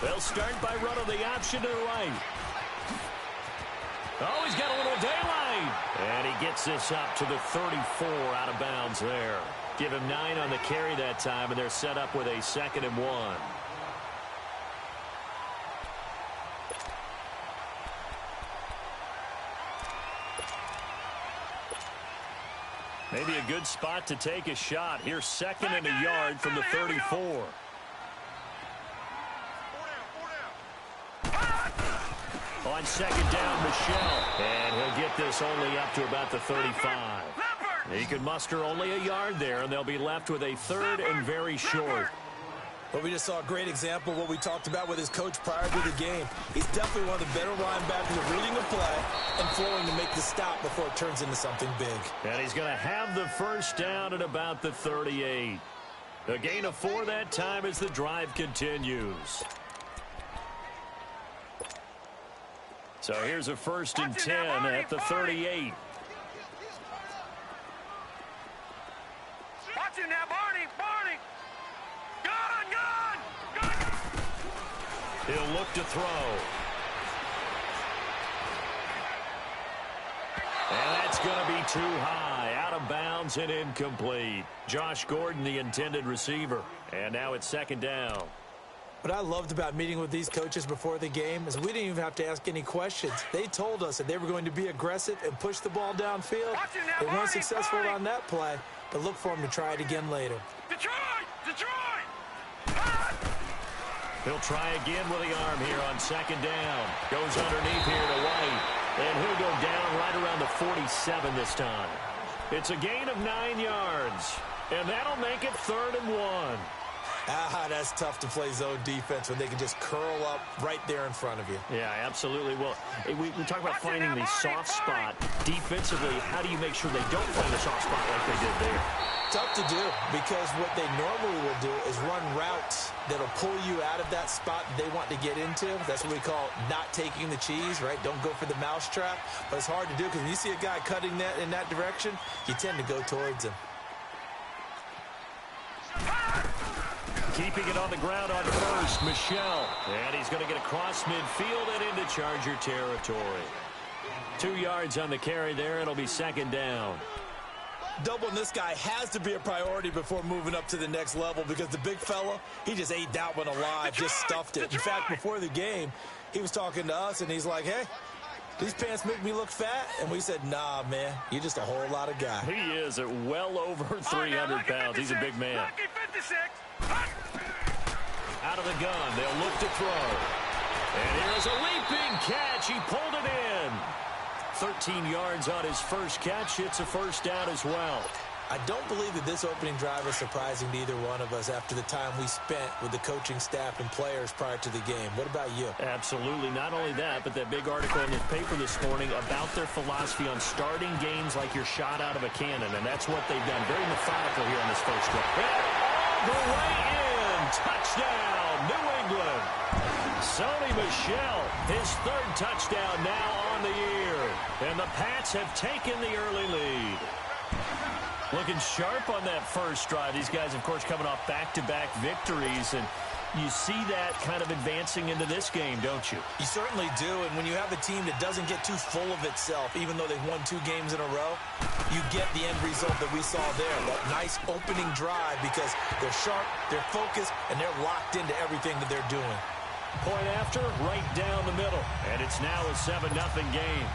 They'll start by running the option to the right. Oh, he's got a little daylight. And he gets this up to the 34 out of bounds there. Give him 9 on the carry that time, and they're set up with a 2nd and 1. Maybe a good spot to take a shot. Here's 2nd and a yard from the 34. On 2nd down, Michelle. And he'll get this only up to about the 35. He could muster only a yard there, and they'll be left with a 3rd and very short. Well, we just saw a great example of what we talked about with his coach prior to the game. He's definitely one of the better linebackers at reading the play and flowing to make the stop before it turns into something big. And he's going to have the first down at about the 38. A gain of 4 that time as the drive continues. So here's a 1st and 10 at the 38. Watch it now, Barney! Gun! He'll look to throw. And that's going to be too high. Out of bounds and incomplete. Josh Gordon, the intended receiver. And now it's 2nd down. What I loved about meeting with these coaches before the game is we didn't even have to ask any questions. They told us that they were going to be aggressive and push the ball downfield. They weren't successful on that play, but look for them to try it again later. Detroit! He'll try again with the arm here on 2nd down. Goes underneath here to White. And he'll go down right around the 47 this time. It's a gain of 9 yards. And that'll make it 3rd and 1. That's tough to play zone defense when they can just curl up right there in front of you. Yeah, absolutely. Well, we talk about finding the soft spot. Defensively, how do you make sure they don't find a soft spot like they did there? Tough to do, because what they normally will do is run routes that'll pull you out of that spot they want to get into. That's what we call not taking the cheese, right? Don't go for the mousetrap. But it's hard to do because when you see a guy cutting that in that direction, you tend to go towards him. Keeping it on the ground on 1st, Michelle. And he's going to get across midfield and into Charger territory. 2 yards on the carry there. It'll be 2nd down. Doubling this guy has to be a priority before moving up to the next level, because the big fella, he just ate that one alive, just stuffed it. In fact, before the game, he was talking to us, and he's like, hey, these pants make me look fat? And we said, nah, man, you're just a whole lot of guy. He is at well over 300 pounds. He's a big man. Out of the gun, they'll look to throw. And here's a leaping catch. He pulled it in. 13 yards on his first catch. It's a 1st down as well. I don't believe that this opening drive is surprising to either one of us after the time we spent with the coaching staff and players prior to the game. What about you? Absolutely. Not only that, but that big article in the paper this morning about their philosophy on starting games like you're shot out of a cannon, and that's what they've done. Very methodical here on this first drive. And all the way in. Touchdown, New England. Sony Michel, his 3rd touchdown now on the year. And the Pats have taken the early lead. Looking sharp on that first drive. These guys, of course, coming off back-to-back victories, and you see that kind of advancing into this game, don't you? You certainly do, and when you have a team that doesn't get too full of itself, even though they've won 2 games in a row, you get the end result that we saw there, that nice opening drive, because they're sharp, they're focused, and they're locked into everything that they're doing. Point after, right down the middle, and it's now a 7-0 game.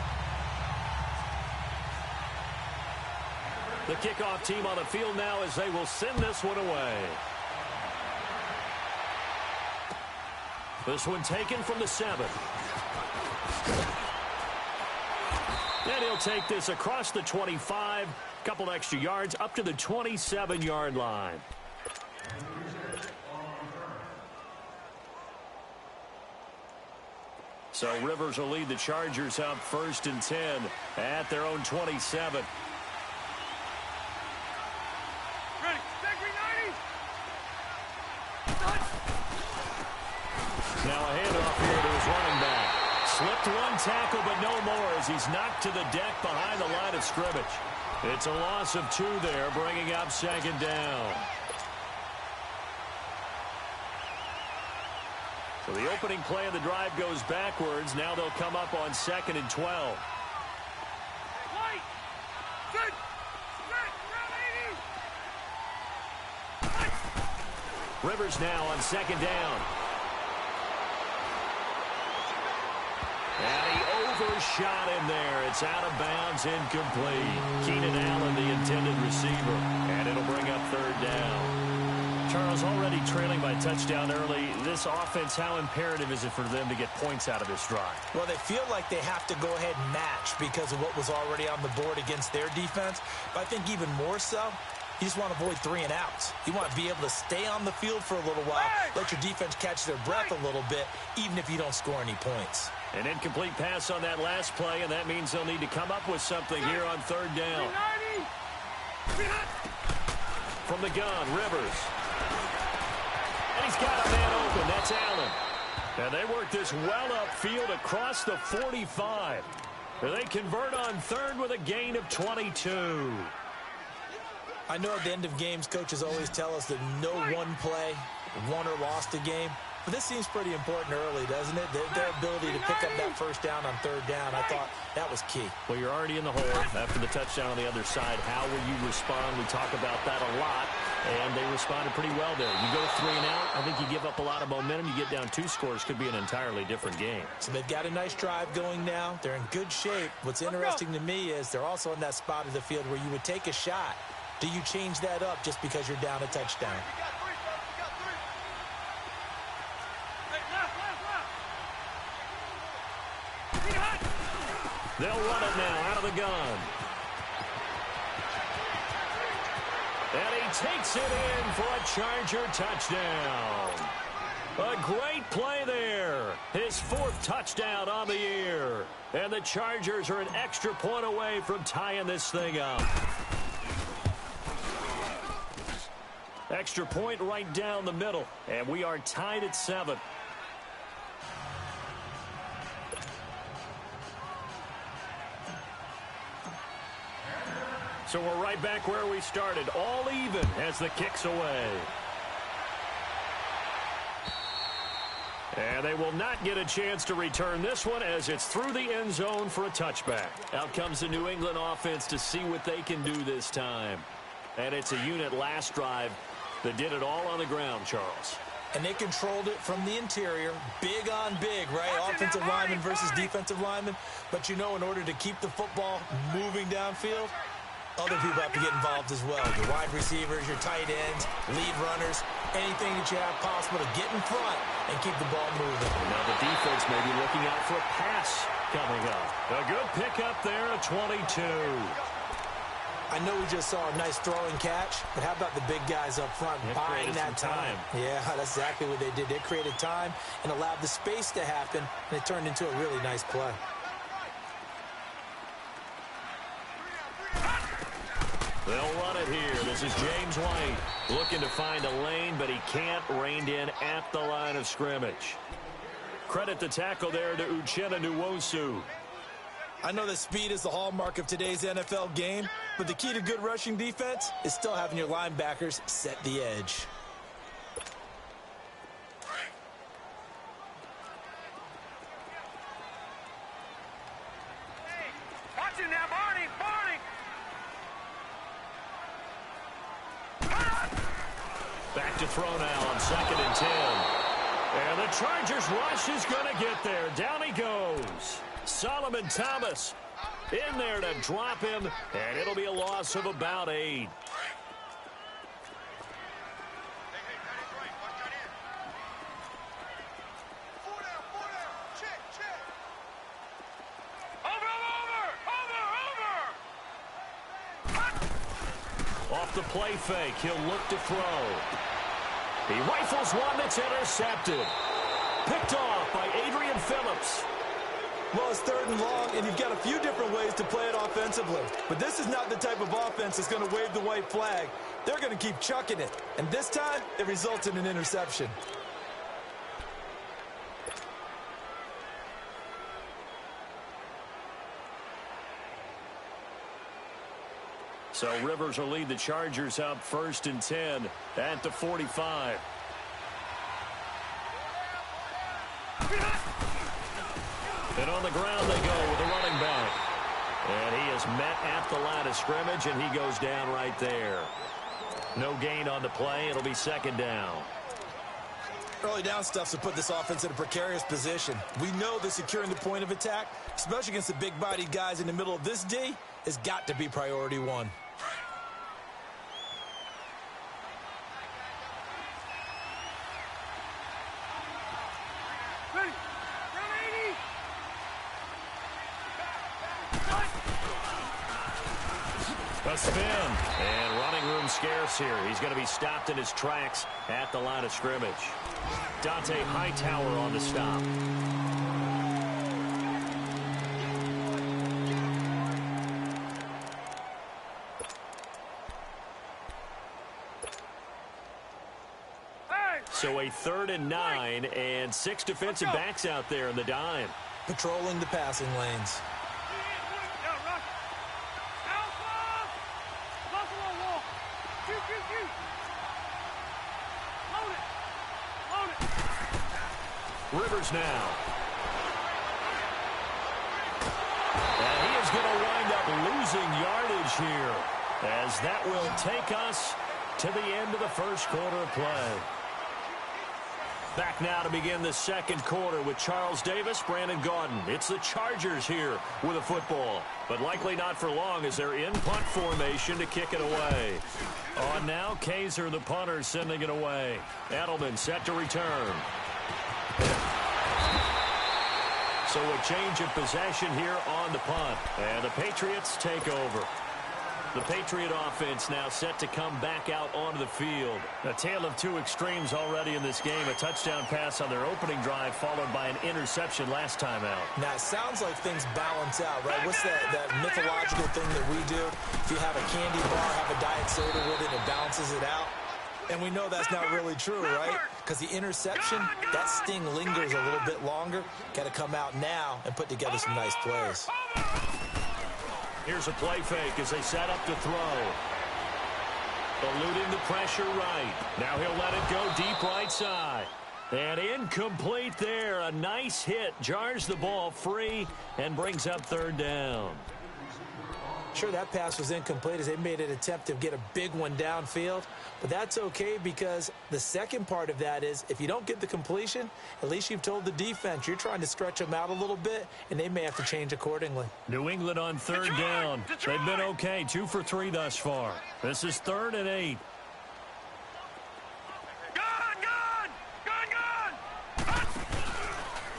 The kickoff team on the field now as they will send this one away. This one taken from the 7. And he'll take this across the 25. A couple extra yards up to the 27-yard line. So Rivers will lead the Chargers up 1st and 10 at their own 27. Now a handoff here to his running back. Slipped one tackle, but no more as he's knocked to the deck behind the line of scrimmage. It's a loss of 2 there, bringing up 2nd down. So the opening play of the drive goes backwards. Now they'll come up on 2nd and 12. Rivers now on 2nd down. And he overshot him there. It's out of bounds, incomplete. Keenan Allen, the intended receiver. And it'll bring up 3rd down. Charles, already trailing by a touchdown early. This offense, how imperative is it for them to get points out of this drive? Well, they feel like they have to go ahead and match because of what was already on the board against their defense. But I think even more so, you just want to avoid 3 and outs. You want to be able to stay on the field for a little while, let your defense catch their breath a little bit, even if you don't score any points. An incomplete pass on that last play, and that means they'll need to come up with something here on 3rd down. From the gun, Rivers. And he's got a man open. That's Allen. And they work this well upfield across the 45. They convert on 3rd with a gain of 22. I know at the end of games, coaches always tell us that no one play won or lost a game. But this seems pretty important early, doesn't it? Their ability to pick up that 1st down on 3rd down, I thought that was key. Well, you're already in the hole after the touchdown on the other side. How will you respond? We talk about that a lot, and they responded pretty well there. You go 3 and out, I think you give up a lot of momentum. You get down 2 scores, could be an entirely different game. So they've got a nice drive going now. They're in good shape. What's interesting to me is they're also in that spot of the field where you would take a shot. Do you change that up just because you're down a touchdown? They'll run it now out of the gun. And he takes it in for a Charger touchdown. A great play there. His 4th touchdown on the year. And the Chargers are an extra point away from tying this thing up. Extra point right down the middle. And we are tied at 7. So we're right back where we started. All even as the kick's away. And they will not get a chance to return this one as it's through the end zone for a touchback. Out comes the New England offense to see what they can do this time. And it's a unit last drive that did it all on the ground, Charles. And they controlled it from the interior. Big on big, right? Offensive lineman versus defensive lineman. But, you know, in order to keep the football moving downfield, other people have to get involved as well. Your wide receivers, your tight ends, lead runners, anything that you have possible to get in front and keep the ball moving. Now the defense may be looking out for a pass coming up. A good pickup there at 22. I know we just saw a nice throwing catch, but how about the big guys up front buying that time? Yeah, that's exactly what they did. They created time and allowed the space to happen, and it turned into a really nice play. They'll run it here. This is James White looking to find a lane, but he can't. Reined in at the line of scrimmage. Credit the tackle there to Uchenna Nwosu. I know that speed is the hallmark of today's NFL game, but the key to good rushing defense is still having your linebackers set the edge. Watch it now, Barney! Back to throw now on 2nd and 10. And the Chargers rush is going to get there. Down he goes. Solomon Thomas in there to drop him, and it'll be a loss of about 8. Off the play fake, he'll look to throw. He rifles one that's intercepted. Picked off by Adrian Phillips. Well, it's 3rd and long, and you've got a few different ways to play it offensively. But this is not the type of offense that's going to wave the white flag. They're going to keep chucking it. And this time, it results in an interception. So Rivers will lead the Chargers up 1st and 10 at the 45. And on the ground they go with the running back. And he is met at the line of scrimmage, and he goes down right there. No gain on the play. It'll be second down. Early down stuff to put this offense in a precarious position. We know that securing the point of attack, especially against the big-bodied guys in the middle of this D, has got to be priority one. A spin, and running room scarce here. He's going to be stopped in his tracks at the line of scrimmage. Dante Hightower on the stop. So a 3rd and 9, and 6 defensive backs out there in the dime. Patrolling the passing lanes. Rivers now. And he is going to wind up losing yardage here, as that will take us to the end of the first quarter of play. Back now to begin the second quarter with Charles Davis, Brandon Gaudin. It's the Chargers here with a football, but likely not for long as they're in punt formation to kick it away. On now, Kaiser, the punter, sending it away. Edelman set to return. So a change of possession here on the punt, and the Patriots take over. The Patriot offense now set to come back out onto the field. A tale of two extremes already in this game. A touchdown pass on their opening drive, followed by an interception last time out. Now, it sounds like things balance out, right? What's that mythological thing that we do? If you have a candy bar, have a diet soda with it, it balances it out. And we know that's not really true, right? Because the interception, that sting lingers a little bit longer. Got to come out now and put together some nice plays. Here's a play fake as they set up to throw. Eluding the pressure right. Now he'll let it go deep right side. And incomplete there. A nice hit. Jars the ball free and brings up 3rd down. Sure, that pass was incomplete as they made an attempt to get a big one downfield. But that's okay because the second part of that is if you don't get the completion, at least you've told the defense you're trying to stretch them out a little bit, and they may have to change accordingly. New England on 3rd down. They've been okay, 2 for 3 thus far. This is 3rd and 8.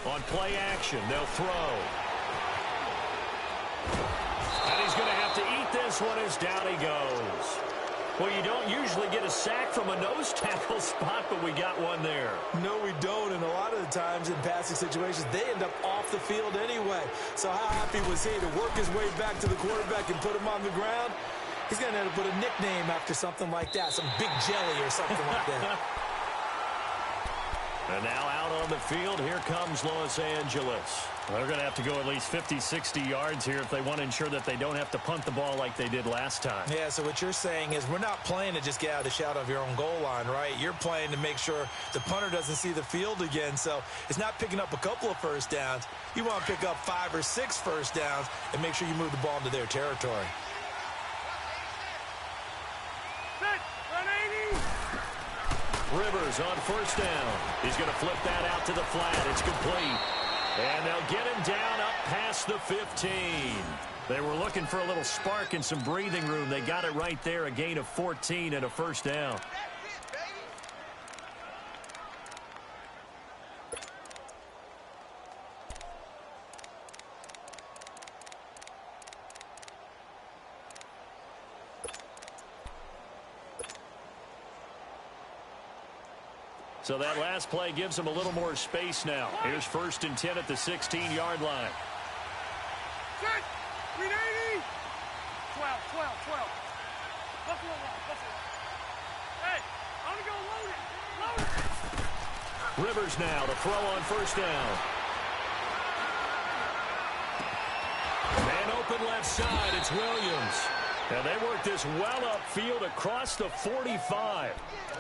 On play action, they'll throw. And he's going to have to eat this one as down he goes. Well, you don't usually get a sack from a nose tackle spot, but we got one there. No, we don't, and a lot of the times in passing situations, they end up off the field anyway. So how happy was he to work his way back to the quarterback and put him on the ground? He's going to have to put a nickname after something like that, some Big Jelly or something like that. And now out on the field, here comes Los Angeles. They're going to have to go at least 50, 60 yards here if they want to ensure that they don't have to punt the ball like they did last time. Yeah, so what you're saying is we're not playing to just get out of the shadow of your own goal line, right? You're playing to make sure the punter doesn't see the field again. So it's not picking up a couple of first downs. You want to pick up 5 or 6 first downs and make sure you move the ball into their territory. Rivers on 1st down. He's going to flip that out to the flat. It's complete. And they'll get him down up past the 15. They were looking for a little spark and some breathing room. They got it right there, a gain of 14 and a 1st down. So that last play gives them a little more space now. Here's 1st and 10 at the 16-yard line. 380. 12. Hey, I'm going to go load it. Rivers now to throw on 1st down. Man open left side. It's Williams. And they work this well upfield across the 45.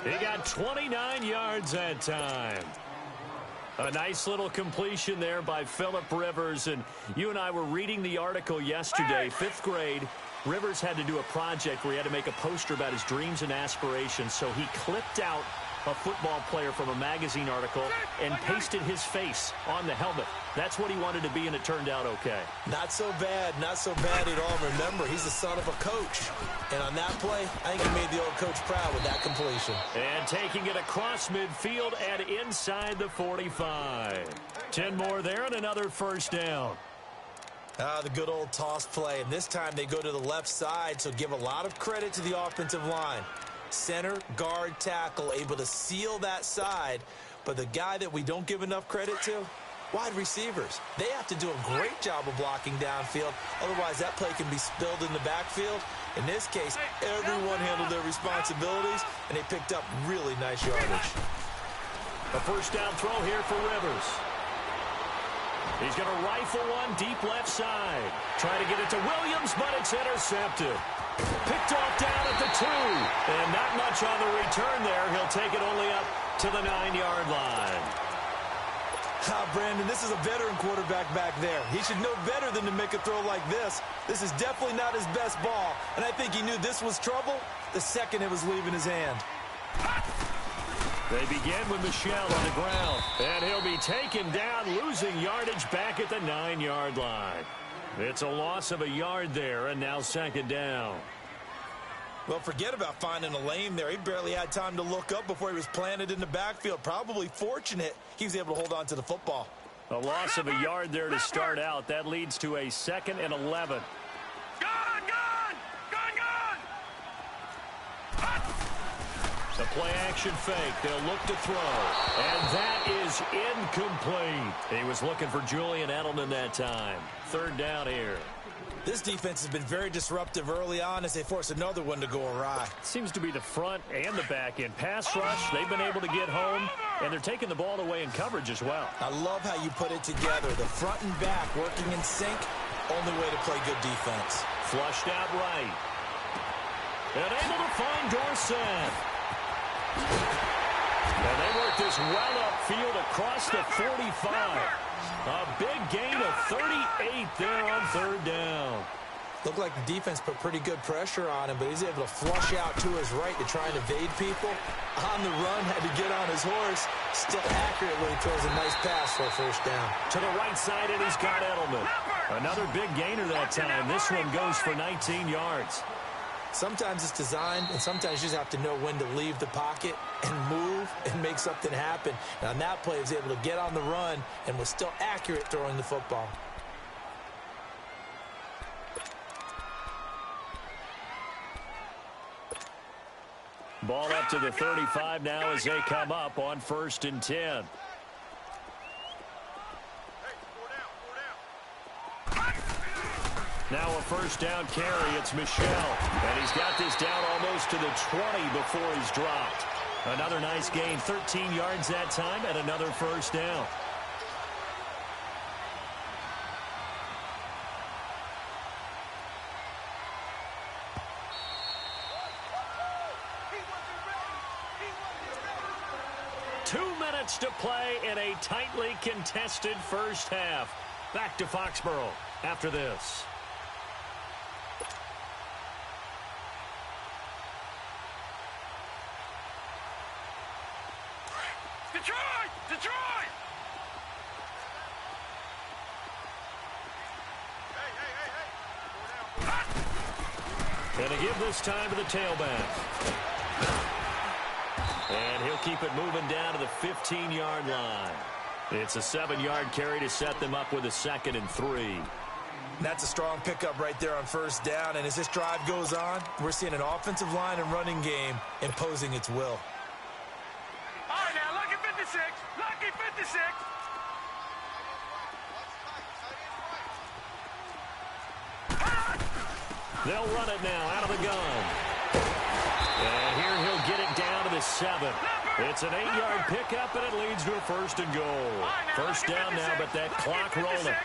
He got 29 yards that time. A nice little completion there by Phillip Rivers. And you and I were reading the article yesterday, 5th grade. Rivers had to do a project where he had to make a poster about his dreams and aspirations. So he clipped out a football player from a magazine article and pasted his face on the helmet. That's what he wanted to be, and it turned out okay. Not so bad at all. Remember, he's the son of a coach. And on that play, I think he made the old coach proud with that completion. And taking it across midfield and inside the 45. 10 more there and another first down. The good old toss play. And this time they go to the left side, so give a lot of credit to the offensive line. Center, guard, tackle, able to seal that side. But the guy that we don't give enough credit to, wide receivers. They have to do a great job of blocking downfield. Otherwise, that play can be spilled in the backfield. In this case, everyone handled their responsibilities, and they picked up really nice yardage. A first down throw here for Rivers. He's going to rifle one deep left side. Trying to get it to Williams, but it's intercepted. Picked off down at the 2. And not much on the return there. He'll take it only up to the 9-yard line. Brandon, this is a veteran quarterback back there. He should know better than to make a throw like this. This is definitely not his best ball. And I think he knew this was trouble the second it was leaving his hand. They begin with Michel on the ground. And he'll be taken down, losing yardage back at the 9-yard line. It's a loss of a yard there, and now second down. Well, forget about finding a lane there. He barely had time to look up before he was planted in the backfield. Probably fortunate he was able to hold on to the football. A loss of a yard there to start out. That leads to a 2nd and 11. The play-action fake. They'll look to throw. And that is incomplete. He was looking for Julian Edelman that time. Third down here. This defense has been very disruptive early on as they force another one to go awry. Seems to be the front and the back end. Pass rush, they've been able to get home, and they're taking the ball away in coverage as well. I love how you put it together. The front and back working in sync. Only way to play good defense. Flushed out right. And able to find Dorsett. And they work this well upfield across the 45. A big gain of 38 there on third down. Looked like the defense put pretty good pressure on him, but he's able to flush out to his right to try and evade people. On the run, had to get on his horse. Still accurately throws a nice pass for a first down. To the right side, and he's got Edelman. Another big gainer that time. This one goes for 19 yards. Sometimes it's designed, and sometimes you just have to know when to leave the pocket and move and make something happen. And on that play, he was able to get on the run and was still accurate throwing the football. Ball up to the 35 now as they come up on 1st and 10. Now a first down carry. It's Michel. And he's got this down almost to the 20 before he's dropped. Another nice gain. 13 yards that time and another first down. To play in a tightly contested first half. Back to Foxborough after this. Detroit! Hey. Gonna give this time to the tailback. And he'll keep it moving down to the 15-yard line. It's a 7-yard carry to set them up with a 2nd and 3. That's a strong pickup right there on first down. And as this drive goes on, we're seeing an offensive line and running game imposing its will. All right, now, lucky 56. Lucky 56. They'll run it now out of the gun. And here he'll get it down to the 7. It's an 8-yard pickup, and it leads to a 1st and goal. First down now, but that clock rolling.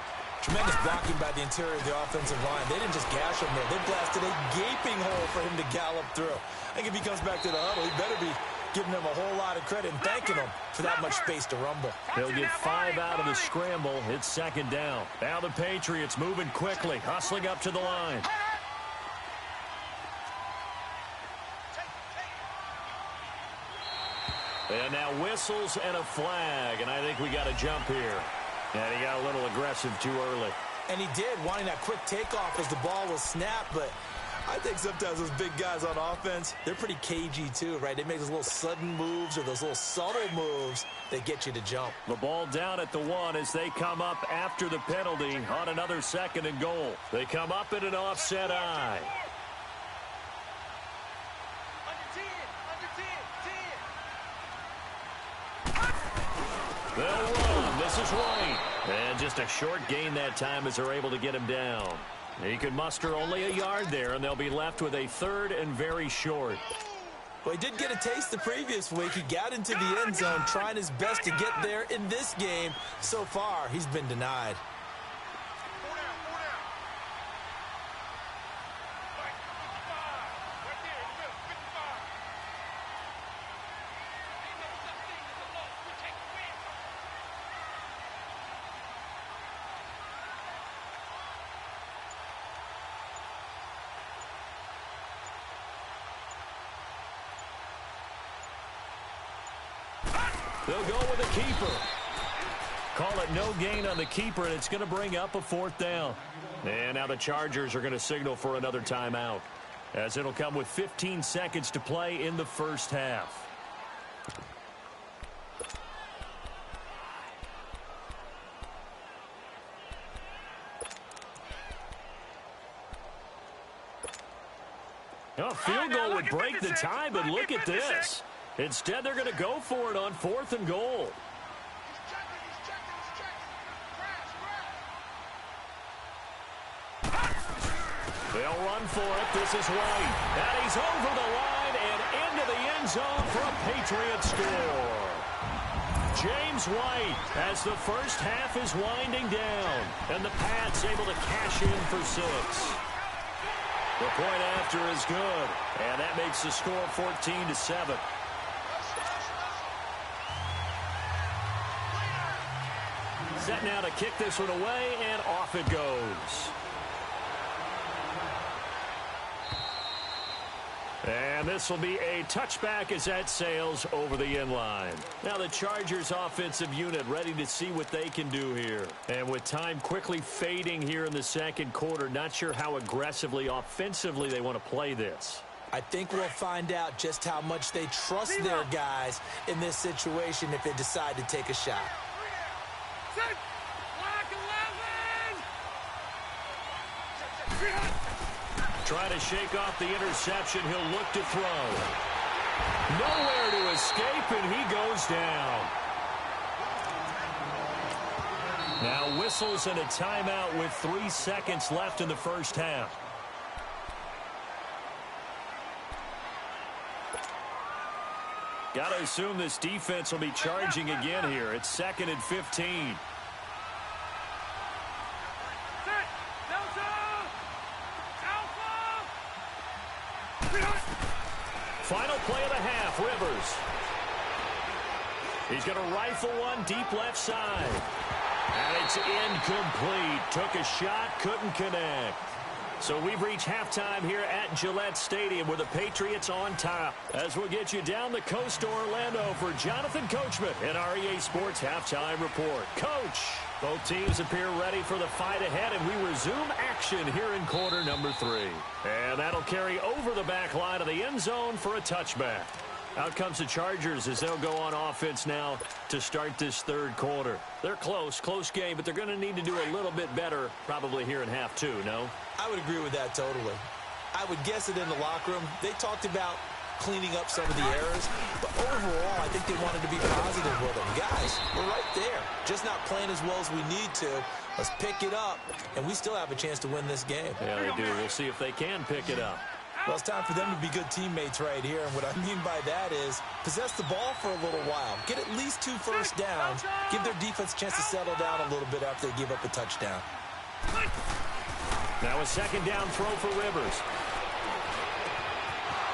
Tremendous blocking by the interior of the offensive line. They didn't just gash him there. They blasted a gaping hole for him to gallop through. I think if he comes back to the huddle, he better be giving them a whole lot of credit and thanking them for that much space to rumble. They'll get 5 out of the scramble. It's second down. Now the Patriots moving quickly, hustling up to the line. And now whistles and a flag, and I think we got a jump here. And he got a little aggressive too early. And he did, wanting that quick takeoff as the ball was snapped, but I think sometimes those big guys on offense, they're pretty cagey too, right? They make those little sudden moves or those little subtle moves that get you to jump. The ball down at the 1 as they come up after the penalty on another second and goal. They come up in an offset eye. They'll run. This is White. And just a short gain that time as they're able to get him down. He could muster only a yard there, and they'll be left with a 3rd and very short. Well, he did get a taste the previous week. He got into the end zone trying his best to get there in this game. So far, he's been denied. They'll go with a keeper. Call it no gain on the keeper, and it's going to bring up a 4th down. And now the Chargers are going to signal for another timeout, as it'll come with 15 seconds to play in the first half. A field goal would break the tie, but look at this. Instead, they're going to go for it on 4th and goal. They'll run for it. This is White. And he's over the line and into the end zone for a Patriot score. James White, as the first half is winding down, and the Pats able to cash in for 6. The point after is good, and that makes the score 14-7. Set now to kick this one away, and off it goes. And this will be a touchback as that sails over the end line. Now the Chargers offensive unit ready to see what they can do here. And with time quickly fading here in the second quarter, not sure how aggressively offensively they want to play this. I think we'll find out just how much they trust their guys in this situation if they decide to take a shot. Trying to shake off the interception. He'll look to throw. Nowhere to escape, and he goes down. Now whistles and a timeout with 3 seconds left in the first half. Got to assume this defense will be charging again here. It's 2nd and 15. Final play of the half, Rivers. He's going to rifle one deep left side. And it's incomplete. Took a shot, couldn't connect. So we've reached halftime here at Gillette Stadium with the Patriots on top. As we'll get you down the coast to Orlando for Jonathan Coachman in our EA Sports Halftime Report. Coach, both teams appear ready for the fight ahead, and we resume action here in quarter number 3. And that'll carry over the back line of the end zone for a touchback. Out comes the Chargers as they'll go on offense now to start this third quarter. They're close game, but they're going to need to do a little bit better probably here in half 2, no? I would agree with that totally. I would guess it in the locker room. They talked about cleaning up some of the errors, but overall, I think they wanted to be positive with them. Guys, we're right there. Just not playing as well as we need to. Let's pick it up, and we still have a chance to win this game. Yeah, they do. We'll see if they can pick it up. Well, it's time for them to be good teammates right here, and what I mean by that is possess the ball for a little while. Get at least 2 first downs. Give their defense a chance to settle down a little bit after they give up a touchdown. Now a second down throw for Rivers.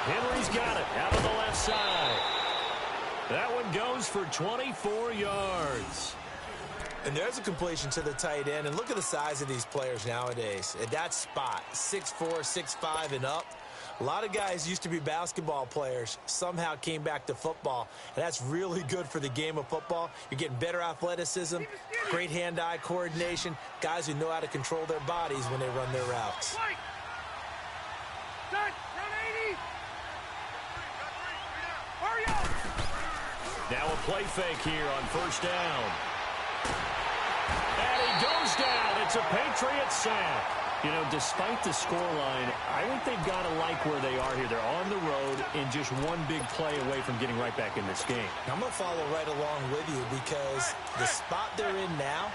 Henry's got it out on the left side. That one goes for 24 yards. And there's a completion to the tight end. And look at the size of these players nowadays. At that spot, 6'4", 6'5", and up. A lot of guys used to be basketball players, somehow came back to football, and that's really good for the game of football. You're getting better athleticism, great hand-eye coordination, guys who know how to control their bodies when they run their routes. Now a play fake here on first down. And he goes down. It's a Patriots sack. You know, despite the scoreline, I think they've got to like where they are here. They're on the road and just one big play away from getting right back in this game. I'm going to follow right along with you because the spot they're in now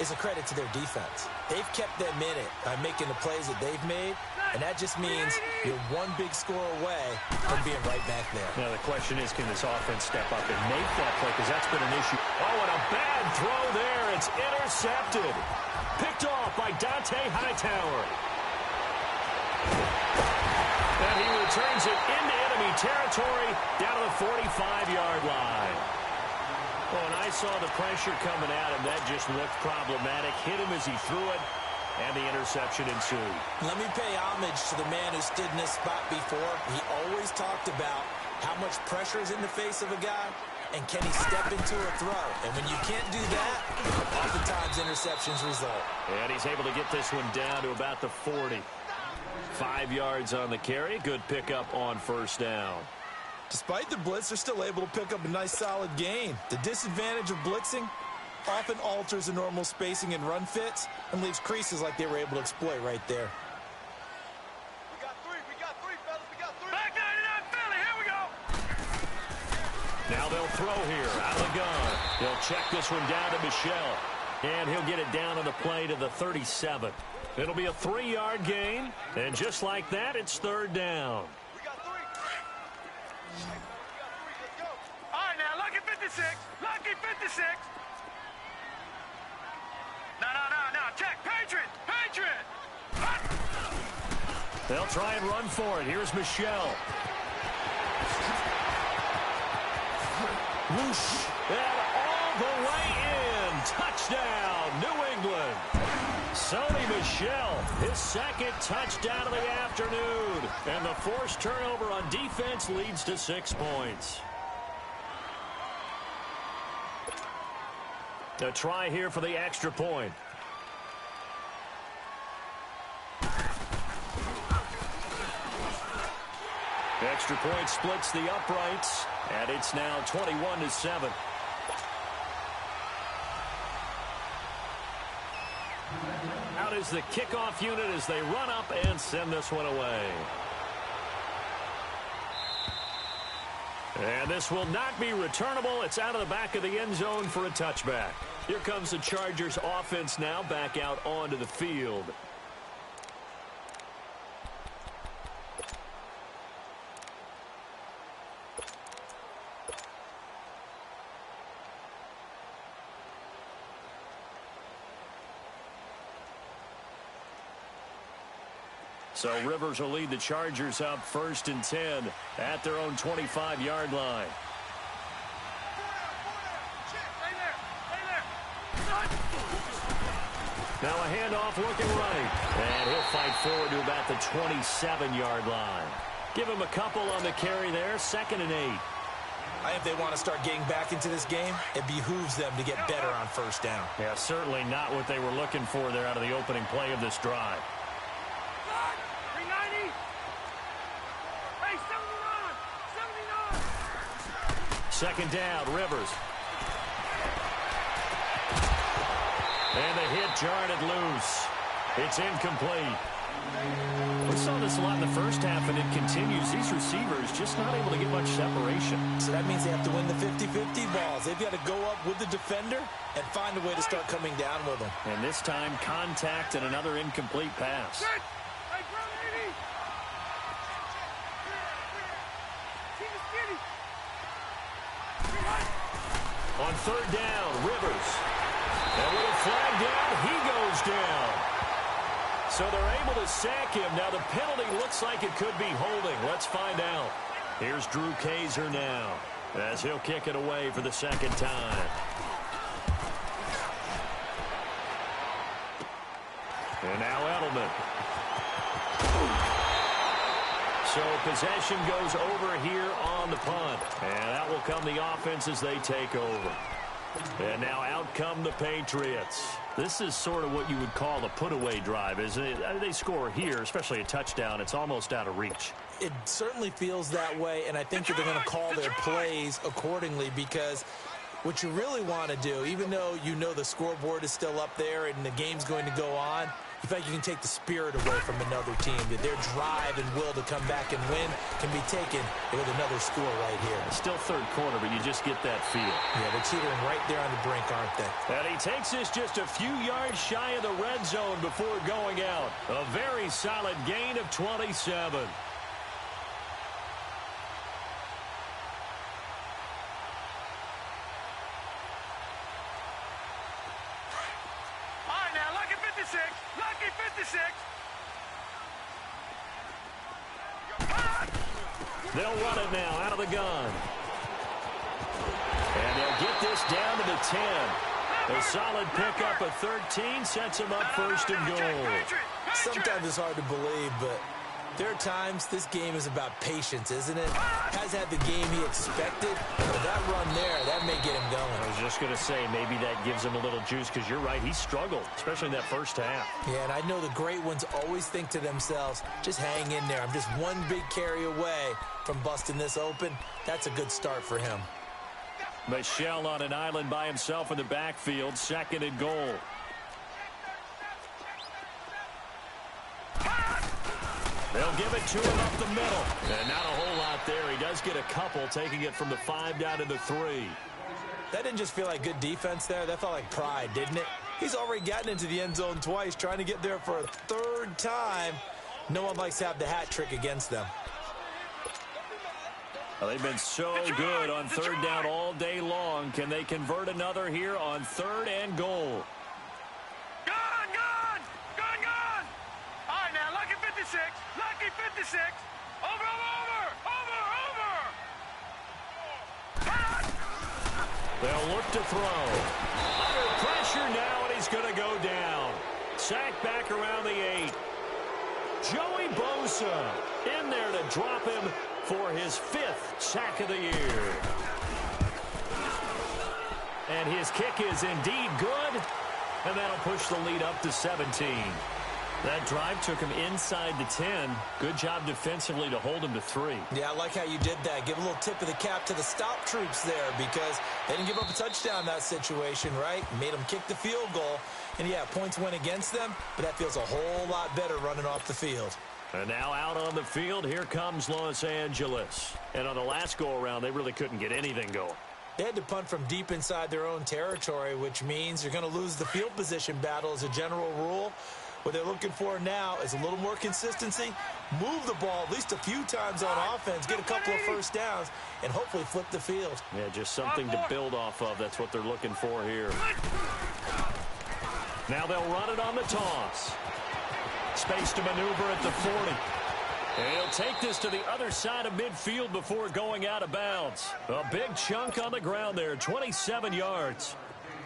is a credit to their defense. They've kept them in it by making the plays that they've made, and that just means you're one big score away from being right back there. Now, the question is, can this offense step up and make that play? Because that's been an issue. Oh, and a bad throw there. It's intercepted. Picked off by Dante Hightower. And he returns it into enemy territory down to the 45-yard line. Oh, and I saw the pressure coming at him. That just looked problematic. Hit him as he threw it, and the interception ensued. Let me pay homage to the man who stood in this spot before. He always talked about how much pressure is in the face of a guy, and can he step into a throw? And when you can't do that, oftentimes interceptions result. And he's able to get this one down to about the 40. 5 yards on the carry. Good pickup on first down. Despite the blitz, they're still able to pick up a nice, solid gain. The disadvantage of blitzing often alters the normal spacing and run fits and leaves creases like they were able to exploit right there. We got three, fellas. We got three. Back 99 Philly. Here we go. Now they'll throw here out of the gun. They'll check this one down to Michelle. And he'll get it down on the play to the 37. It'll be a 3-yard gain. And just like that, it's third down. We got three. Let's go. All right, now, lucky 56. Lucky 56. No. Check. Patriot. They'll try and run for it. Here's Michelle. Whoosh. And all the way in. Touchdown, New England. Sony Michel, his second touchdown of the afternoon. And the forced turnover on defense leads to 6 points. A try here for the extra point. Extra point splits the uprights, and it's now 21-7. Out is the kickoff unit as they run up and send this one away. And this will not be returnable. It's out of the back of the end zone for a touchback. Here comes the Chargers offense now back out onto the field. So Rivers will lead the Chargers up 1st and 10 at their own 25-yard line. Now a handoff looking right. And he'll fight forward to about the 27-yard line. Give him a couple on the carry there. 2nd and 8. If they want to start getting back into this game, it behooves them to get better on first down. Yeah, certainly not what they were looking for there out of the opening play of this drive. Second down, Rivers. And the hit jarred it loose. It's incomplete. We saw this a lot in the first half, and it continues. These receivers just not able to get much separation. So that means they have to win the 50-50 balls. They've got to go up with the defender and find a way to start coming down with them. And this time, contact and another incomplete pass. On third down, Rivers. And with a flag down, he goes down. So they're able to sack him. Now the penalty looks like it could be holding. Let's find out. Here's Drew Kaiser now. as he'll kick it away for the second time. And now Edelman. So possession goes over here on the punt. And that will come the offense as they take over. And now out come the Patriots. This is sort of what you would call a put-away drive, isn't it? They score here, especially a touchdown. It's almost out of reach. It certainly feels that way, and I think that they're going to call their plays accordingly, because what you really want to do, even though you know the scoreboard is still up there and the game's going to go on, you feel like you can take the spirit away from another team, that their drive and will to come back and win can be taken with another score right here. It's still third quarter, but you just get that feel. Yeah, they're teetering right there on the brink, aren't they? And he takes this just a few yards shy of the red zone before going out. A very solid gain of 27. Lucky 56. They'll run it now out of the gun. And they'll get this down to the 10. A solid pickup of 13 sets them up first and goal. Sometimes it's hard to believe, but there are times this game is about patience, isn't it? Has had the game he expected, but that run there, that may get him going. I was just going to say, maybe that gives him a little juice, because you're right, he struggled, especially in that first half. Yeah, and I know the great ones always think to themselves, just hang in there. I'm just one big carry away from busting this open. That's a good start for him. Michel on an island by himself in the backfield, second and goal. They'll give it to him up the middle. And not a whole lot there. He does get a couple, taking it from the 5 down to the 3. That didn't just feel like good defense there. That felt like pride, didn't it? He's already gotten into the end zone twice, trying to get there for a third time. No one likes to have the hat trick against them. Well, they've been so good on third down all day long. Can they convert another here on third and goal? Lucky 56. Over. They'll look to throw. Under pressure now, and he's going to go down. Sack back around the 8. Joey Bosa in there to drop him for his 5th sack of the year. And his kick is indeed good. And that'll push the lead up to 17. That drive took him inside the 10. Good job defensively to hold him to 3. Yeah, I like how you did that. Give a little tip of the cap to the stop troops there, because they didn't give up a touchdown in that situation, right? Made them kick the field goal. And, yeah, points went against them, but that feels a whole lot better running off the field. And now out on the field, here comes Los Angeles. And on the last go-around, they really couldn't get anything going. They had to punt from deep inside their own territory, which means you're going to lose the field position battle as a general rule. What they're looking for now is a little more consistency, move the ball at least a few times on offense, get a couple of first downs, and hopefully flip the field. Yeah, just something to build off of. That's what they're looking for here. Now they'll run it on the toss. Space to maneuver at the 40. And he'll take this to the other side of midfield before going out of bounds. A big chunk on the ground there, 27 yards.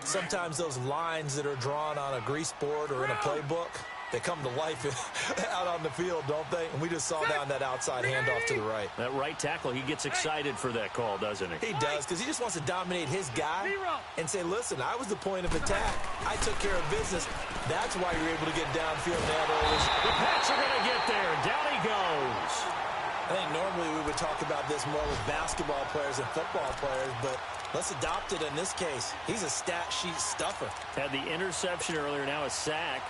Sometimes those lines that are drawn on a grease board or in a playbook, they come to life out on the field, don't they? And we just saw down that outside handoff to the right. That right tackle, he gets excited for that call, doesn't he? He does, because he just wants to dominate his guy and say, listen, I was the point of attack. I took care of business. That's why you're able to get downfield now. The Pats are going to get there. Down he goes. I think normally we would talk about this more with basketball players and football players, but let's adopt it in this case. He's a stat sheet stuffer. Had the interception earlier, now a sack.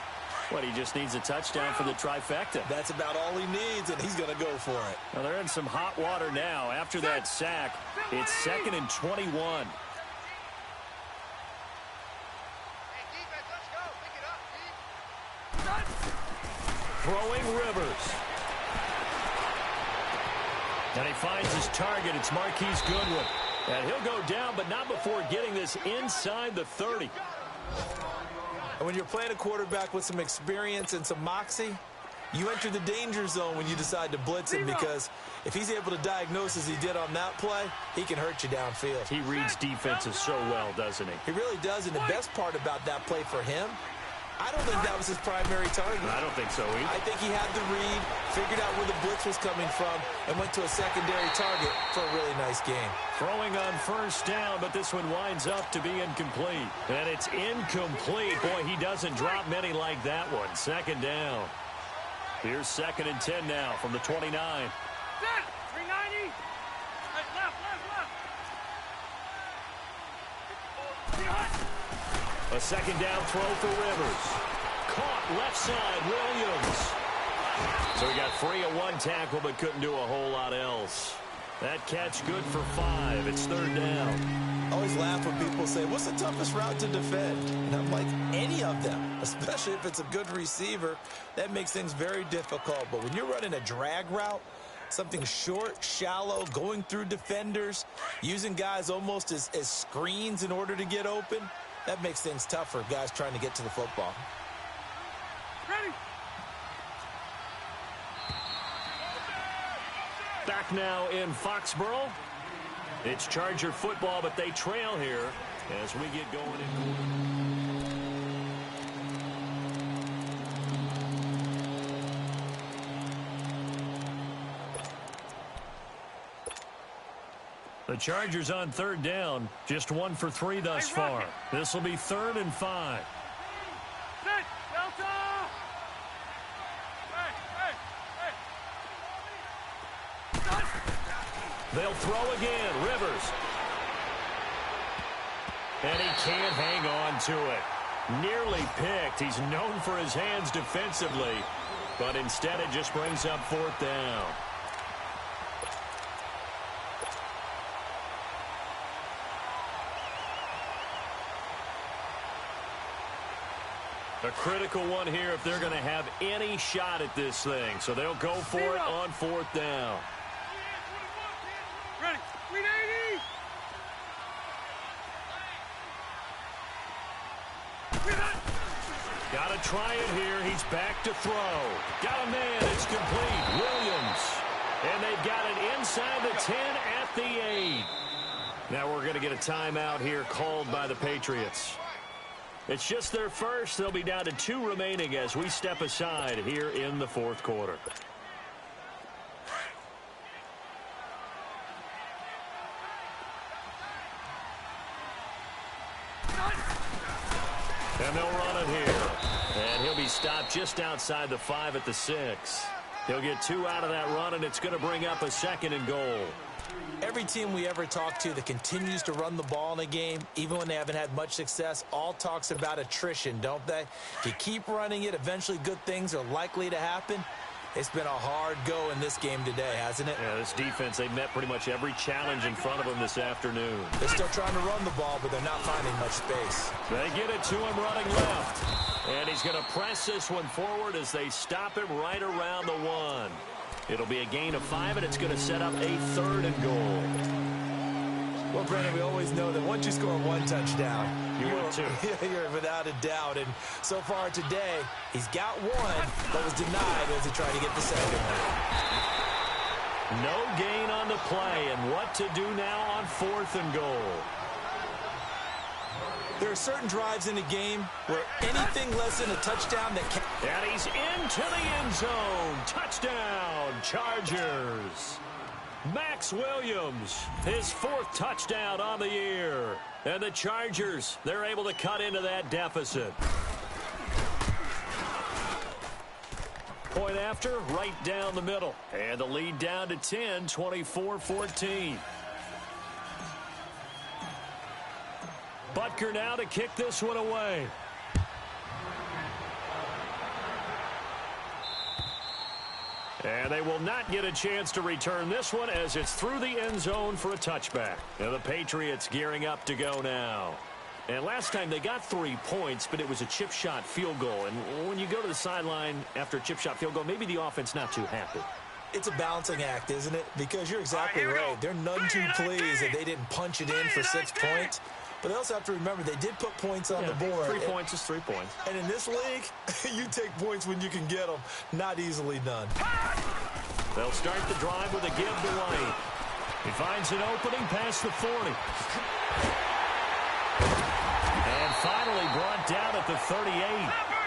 What, he just needs a touchdown for the trifecta. That's about all he needs, and he's going to go for it. Well, they're in some hot water now. After that sack, it's 2nd and 21. Hey, defense, let's go. Pick it up, Steve. Throwing Rivers. And he finds his target. It's Marquise Goodwin. And he'll go down, but not before getting this inside the 30. And when you're playing a quarterback with some experience and some moxie, You enter the danger zone when you decide to blitz him, because if he's able to diagnose as he did on that play, he can hurt you downfield. He reads defenses so well, doesn't he? He really does, and the best part about that play for him, I don't think that was his primary target. I don't think so either. I think he had the read, figured out where the blitz was coming from, and went to a secondary target for a really nice game. Throwing on first down, but this one winds up to be incomplete. And it's incomplete. Boy, he doesn't drop many like that one. Second down. Here's 2nd and 10 now from the 29. 390. Hey, left. A second down throw for Rivers. Caught left side, Williams. So he got free of one tackle, but couldn't do a whole lot else. That catch good for 5. It's 3rd down. I always laugh when people say, what's the toughest route to defend? And I'm like, any of them, especially if it's a good receiver. That makes things very difficult. But when you're running a drag route, something short, shallow, going through defenders, using guys almost as screens in order to get open, that makes things tough for guys trying to get to the football. Ready. Back now in Foxborough. It's Charger football, but they trail here as we get going in. The Chargers on 3rd down, just 1 for 3 thus far. This will be 3rd and 5. Sit. Delta. Hey. They'll throw again. Rivers. And he can't hang on to it. Nearly picked. He's known for his hands defensively, but instead it just brings up 4th down. A critical one here if they're going to have any shot at this thing. So they'll go for it on 4th down. Ready. 380. Got to try it here. He's back to throw. Got a man. It's complete. Williams. And they've got it inside the 10 at the 8. Now we're going to get a timeout here called by the Patriots. It's just their first. They'll be down to 2 remaining as we step aside here in the 4th quarter. And they'll run it here. And he'll be stopped just outside the 5 at the 6. He'll get 2 out of that run, and it's going to bring up a 2nd and goal. Every team we ever talk to that continues to run the ball in a game, even when they haven't had much success, all talks about attrition, don't they? If you keep running it, eventually good things are likely to happen. It's been a hard go in this game today, hasn't it? Yeah, this defense, they met pretty much every challenge in front of them this afternoon. They're still trying to run the ball, but they're not finding much space. They get it to him running left. And he's going to press this one forward as they stop him right around the 1. It'll be a gain of 5, and it's going to set up a 3rd and goal. Well, Brandon, we always know that once you score 1 touchdown, you're without a doubt. And so far today, he's got 1, but was denied as he tried to get the 2nd one. No gain on the play, and what to do now on 4th and goal. There are certain drives in a game where anything less than a touchdown that can... And he's into the end zone. Touchdown, Chargers. Max Williams, his 4th touchdown on the year. And the Chargers, they're able to cut into that deficit. Point after, right down the middle. And the lead down to 10, 24-14. Butker now to kick this one away. And they will not get a chance to return this one as it's through the end zone for a touchback. And the Patriots gearing up to go now. And last time they got 3 points, but it was a chip shot field goal. And when you go to the sideline after a chip shot field goal, maybe the offense not too happy. It's a balancing act, isn't it? Because you're exactly right. They're none too pleased that they didn't punch it in for 6 points. But they also have to remember they did put points on the board. 3 points is 3 points. And in this league, you take points when you can get them. Not easily done. They'll start the drive with a give to White. He finds an opening past the 40. And finally brought down at the 38.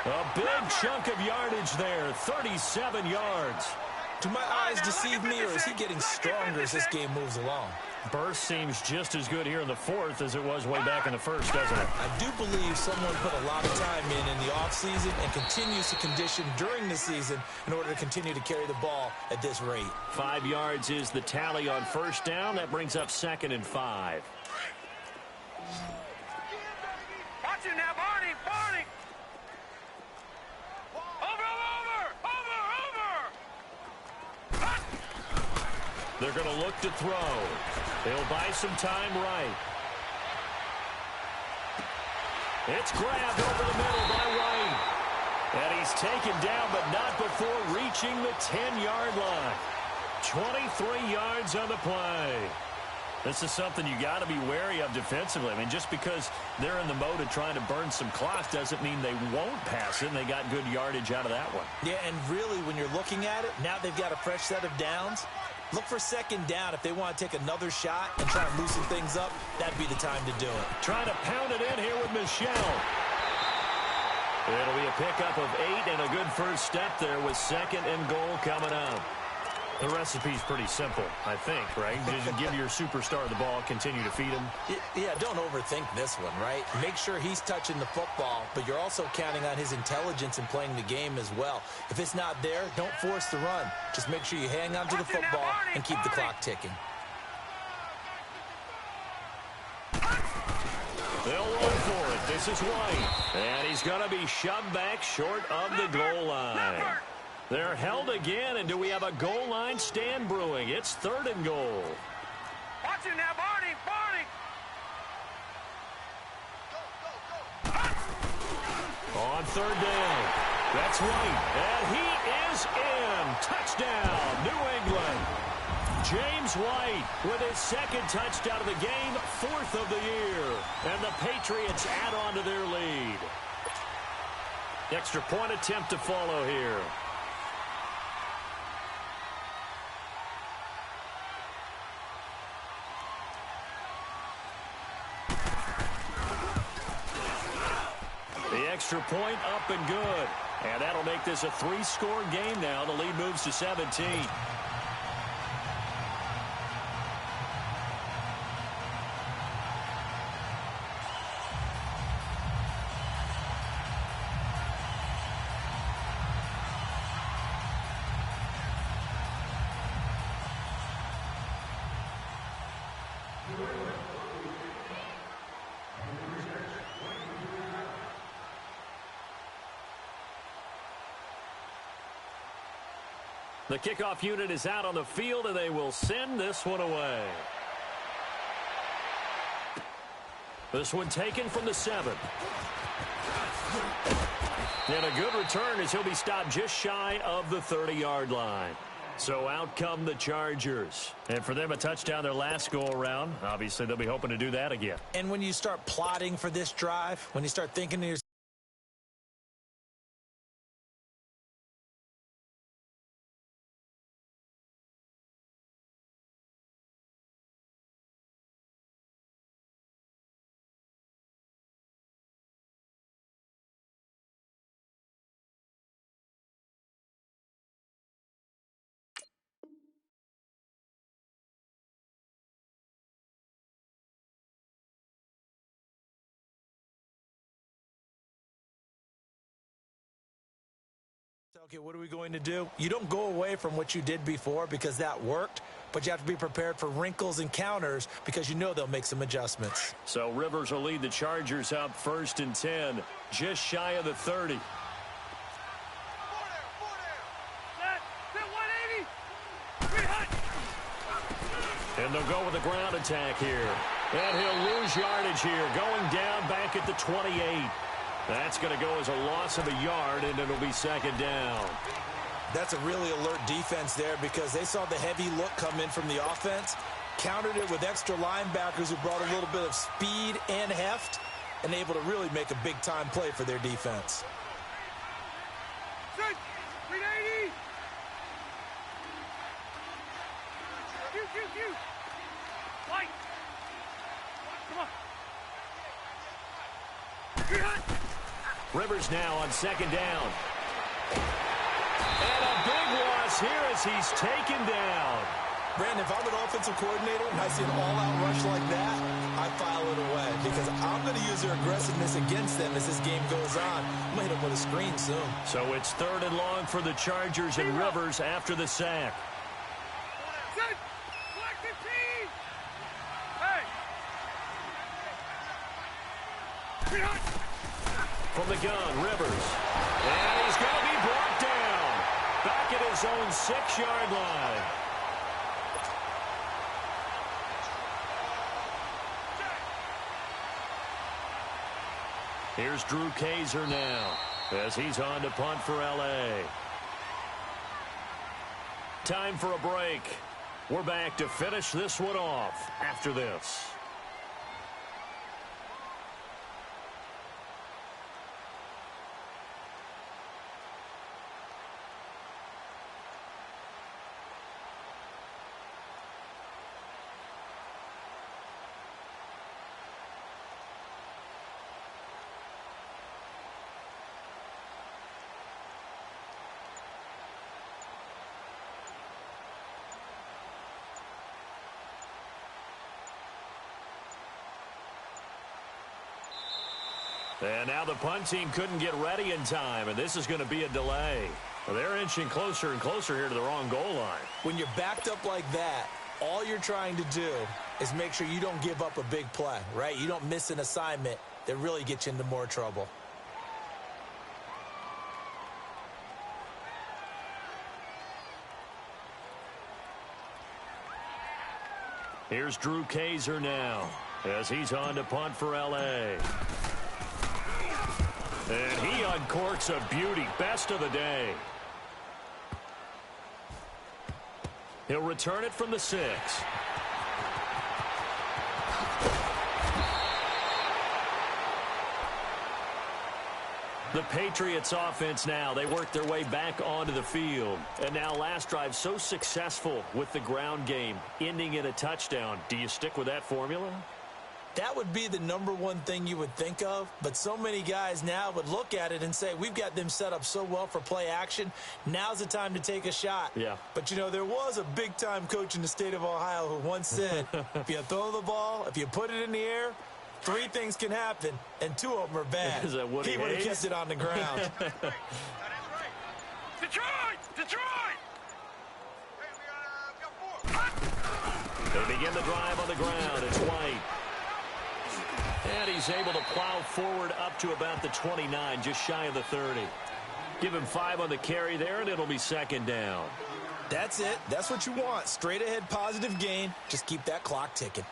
A big chunk of yardage there, 37 yards. Do my eyes deceive me, or is he getting stronger as this game moves along? Burst seems just as good here in the fourth as it was way back in the first, doesn't it? I do believe someone put a lot of time in the offseason and continues to condition during the season in order to continue to carry the ball at this rate. 5 yards is the tally on first down. That brings up 2nd and 5. Watch it now, Barney, Barney. Over. They're going to look to throw. They'll buy some time right. It's grabbed over the middle by White. And he's taken down, but not before reaching the 10-yard line. 23 yards on the play. This is something you got to be wary of defensively. I mean, just because they're in the mode of trying to burn some clock doesn't mean they won't pass it, and they got good yardage out of that one. Yeah, and really, when you're looking at it, now they've got a fresh set of downs. Look for 2nd down. If they want to take another shot and try and loosen things up, that'd be the time to do it. Trying to pound it in here with Michelle. It'll be a pickup of 8 and a good first step there with 2nd and goal coming up. The recipe's pretty simple, I think, right? Just give your superstar the ball, continue to feed him. Yeah, don't overthink this one, right? Make sure he's touching the football, but you're also counting on his intelligence in playing the game as well. If it's not there, don't force the run. Just make sure you hang on to the football and keep the clock ticking. They'll run for it. This is White. And he's going to be shoved back short of the goal line. They're held again, and do we have a goal line stand brewing? It's 3rd and goal. Watch it now, Barney, Barney. On 3rd down. That's White, and he is in. Touchdown, New England. James White with his 2nd touchdown of the game, 4th of the year. And the Patriots add on to their lead. Extra point attempt to follow here. The extra point up and good. And that'll make this a 3-score game now. The lead moves to 17. The kickoff unit is out on the field, and they will send this one away. This one taken from the 7. And a good return as he'll be stopped just shy of the 30-yard line. So out come the Chargers. And for them, a touchdown their last go-around. Obviously, they'll be hoping to do that again. And when you start plotting for this drive, when you start thinking to yourself, okay, what are we going to do? You don't go away from what you did before because that worked, but you have to be prepared for wrinkles and counters because you know they'll make some adjustments. So Rivers will lead the Chargers up 1st and 10, just shy of the 30. And they'll go with a ground attack here. And he'll lose yardage here, going down back at the 28. That's going to go as a loss of a yard, and it'll be 2nd down. That's a really alert defense there because they saw the heavy look come in from the offense, Countered it with extra linebackers who brought a little bit of speed and heft and able to really make a big-time play for their defense. 380. Light. Come on. Rivers now on second down. And a big loss here as he's taken down. Brandon, if I'm an offensive coordinator and I see an all-out rush like that, I file it away because I'm going to use their aggressiveness against them as this game goes on. I'm going to hit them with a screen soon. So it's 3rd and long for the Chargers and Rivers after the sack. Set. Black 15. Hey. From the gun, Rivers. And he's going to be brought down. Back at his own 6-yard line. Here's Drew Kaiser now as he's on to punt for L.A. Time for a break. We're back to finish this one off after this. And now the punt team couldn't get ready in time, and this is going to be a delay. Well, they're inching closer and closer here to the wrong goal line. When you're backed up like that, all you're trying to do is make sure you don't give up a big play, right? You don't miss an assignment that really gets you into more trouble. Here's Drew Kaiser now as he's on to punt for L.A. And he uncorks a beauty. Best of the day. He'll return it from the 6. The Patriots offense now, they work their way back onto the field. And now last drive so successful with the ground game, ending in a touchdown. Do you stick with that formula? That would be the #1 thing you would think of, but so many guys now would look at it and say, we've got them set up so well for play action, now's the time to take a shot. Yeah. But, you know, there was a big-time coach in the state of Ohio who once said, if you throw the ball, if you put it in the air, 3 things can happen, and 2 of them are bad. Is that what he would have kept it on the ground. Detroit! Detroit! They begin the drive on the ground. It's White. And he's able to plow forward up to about the 29, just shy of the 30. Give him 5 on the carry there, and it'll be 2nd down. That's it. That's what you want. Straight ahead, positive gain. Just keep that clock ticking.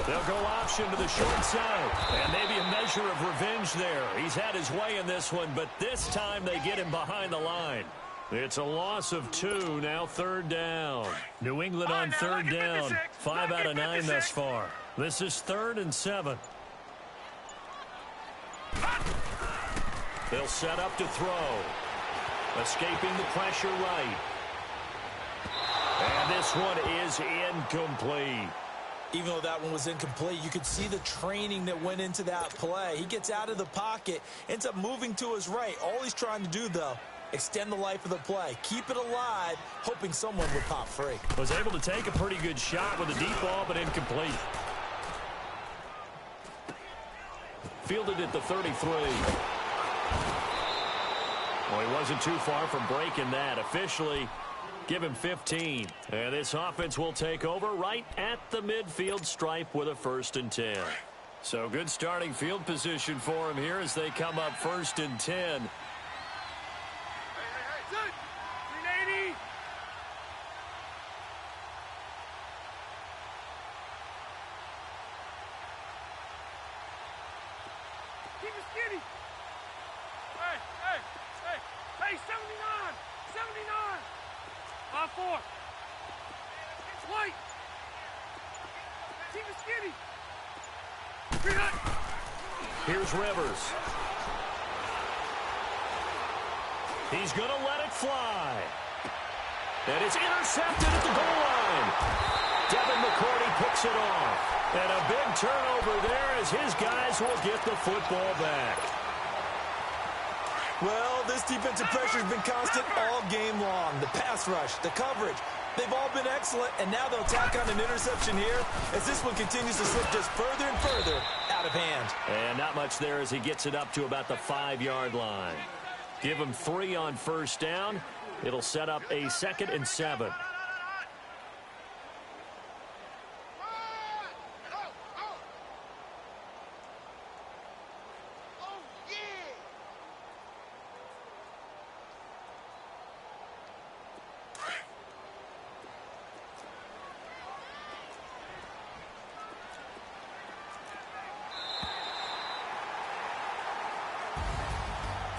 They'll go option to the short side. And maybe a measure of revenge there. He's had his way in this one, but this time they get him behind the line. It's a loss of 2, now 3rd down. New England on 3rd down. 5 out of 9 thus far. This is 3rd and 7. They'll set up to throw. Escaping the pressure right. And this one is incomplete. Even though that one was incomplete, you could see the training that went into that play. He gets out of the pocket, ends up moving to his right. All he's trying to do, though, extend the life of the play. Keep it alive, hoping someone would pop free. Was able to take a pretty good shot with a deep ball, but incomplete. Fielded at the 33. Well, he wasn't too far from breaking that. Officially, give him 15. And this offense will take over right at the midfield stripe with a 1st and 10. So good starting field position for him here as they come up 1st and 10. Keep it skinny. Hey, hey, hey. Hey, 79. 79. 5-4. White. Keep it skinny. Here's Rivers. He's going to let it fly. And it's intercepted at the goal line. Devin McCourty picks it off. And a big turnover there as his guys will get the football back. Well, this defensive pressure has been constant all game long. The pass rush, the coverage, they've all been excellent, and now they'll tack on an interception here as this one continues to slip just further and further out of hand. And not much there as he gets it up to about the 5-yard line. Give him 3 on first down. It'll set up a 2nd and 7.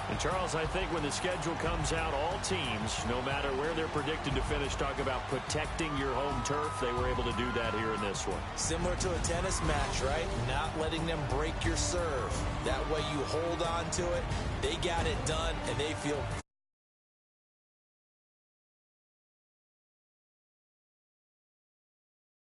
And Charles, I think when the schedule comes out, all teams, no matter where they're predicted to finish, talk about protecting your home turf. They were able to do that here in this one. Similar to a tennis match, right? Not letting them break your serve. That way you hold on to it. They got it done, and they feel